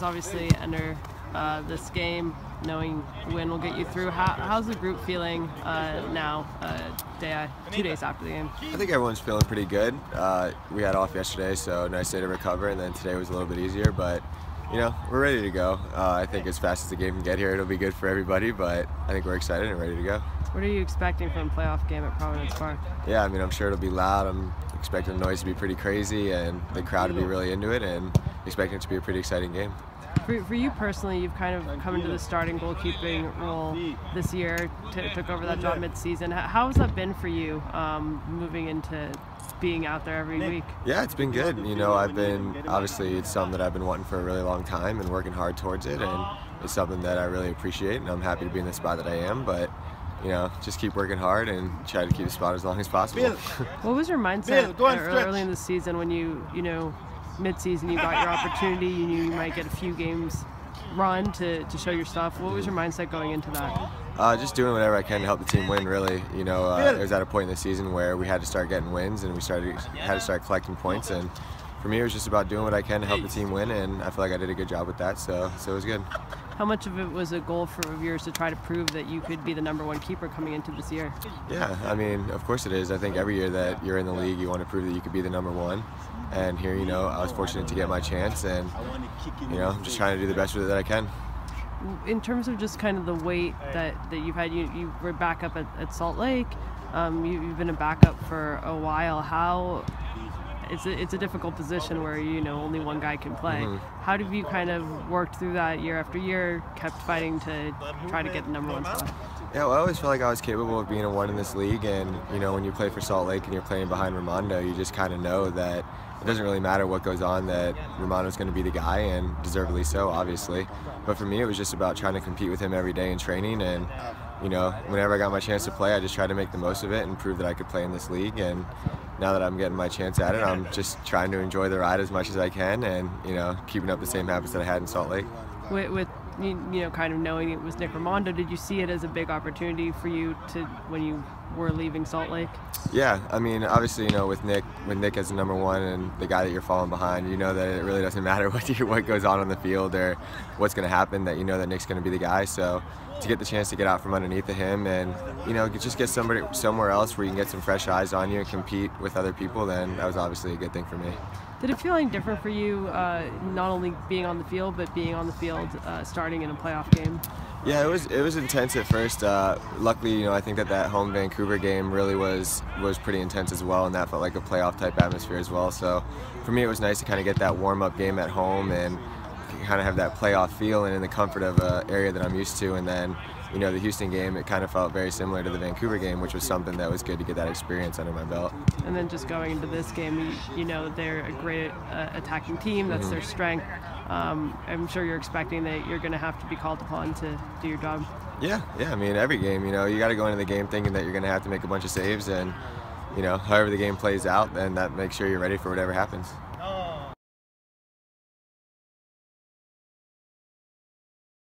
guys obviously enter this game knowing the win will get you through. How's the group feeling now, 2 days after the game? I think everyone's feeling pretty good. We had off yesterday, so nice day to recover, and then today was a little bit easier, but you know, we're ready to go. I think as fast as the game can get here, it'll be good for everybody, but I think we're excited and ready to go. What are you expecting from a playoff game at Providence Park? Yeah, I mean, I'm sure it'll be loud. I'm expecting the noise to be pretty crazy and the crowd to be really into it, and expecting it to be a pretty exciting game. For you personally, you've kind of come into the starting goalkeeping role this year, took over that job mid-season. How has that been for you, moving into being out there every week? Yeah, it's been good. You know, obviously it's something that I've been wanting for a really long time and working hard towards it, and it's something that I really appreciate, and I'm happy to be in the spot that I am, but you know, just keep working hard and try to keep the spot as long as possible. What was your mindset early in the season when you know, mid-season you got your opportunity, you knew you might get a few games run to show your stuff? What was your mindset going into that? Just doing whatever I can to help the team win, really. You know, it was at a point in the season where we had to start getting wins and we had to start collecting points, and for me it was just about doing what I can to help the team win, and I feel like I did a good job with that, so it was good. How much of it was a goal of yours to try to prove that you could be the #1 keeper coming into this year? Yeah, I mean, of course it is. I think every year that you're in the league, you want to prove that you could be the #1. And here, you know, I was fortunate to get my chance, and, you know, I'm just trying to do the best with it that I can. In terms of just kind of the weight that you've had, you were back up at Salt Lake. You've been a backup for a while. It's a difficult position where, you know, only one guy can play. How have you kind of worked through that year after year, kept fighting to try to get the #1 spot? Yeah, well, I always felt like I was capable of being a 1 in this league, and you know, when you play for Salt Lake and you're playing behind Raimondo, you just kind of know that it doesn't really matter what goes on, that Raimondo's going to be the guy, and deservedly so, obviously. But for me, it was just about trying to compete with him every day in training, and you know, whenever I got my chance to play, I just tried to make the most of it and prove that I could play in this league. And now that I'm getting my chance at it, I'm just trying to enjoy the ride as much as I can, and you know, keeping up the same habits that I had in Salt Lake. With you know, kind of knowing it was Nick Raimondo, did you see it as a big opportunity for you when you were leaving Salt Lake? Yeah, I mean, obviously, you know, with Nick as the #1 and the guy that you're falling behind, you know that it really doesn't matter what goes on the field or what's going to happen, that you know that Nick's going to be the guy. So to get the chance to get out from underneath of him and, you know, just get somebody somewhere else where you can get some fresh eyes on you and compete with other people, then that was obviously a good thing for me. Did it feel any different for you, not only being on the field, but being on the field starting in a playoff game? Yeah, it was intense at first. Luckily, you know, I think that home Vancouver game really was pretty intense as well, and that felt like a playoff type atmosphere as well. So for me, it was nice to kind of get that warm-up game at home and kind of have that playoff feel and in the comfort of an area that I'm used to. And then, you know, the Houston game, it kind of felt very similar to the Vancouver game, which was something that was good to get that experience under my belt. And then just going into this game, you know, they're a great attacking team. That's their strength. I'm sure you're expecting that you're going to have to be called upon to do your job. Yeah. I mean, every game, you know, you got to go into the game thinking that you're going to have to make a bunch of saves, and, you know, however the game plays out, then that makes sure you're ready for whatever happens.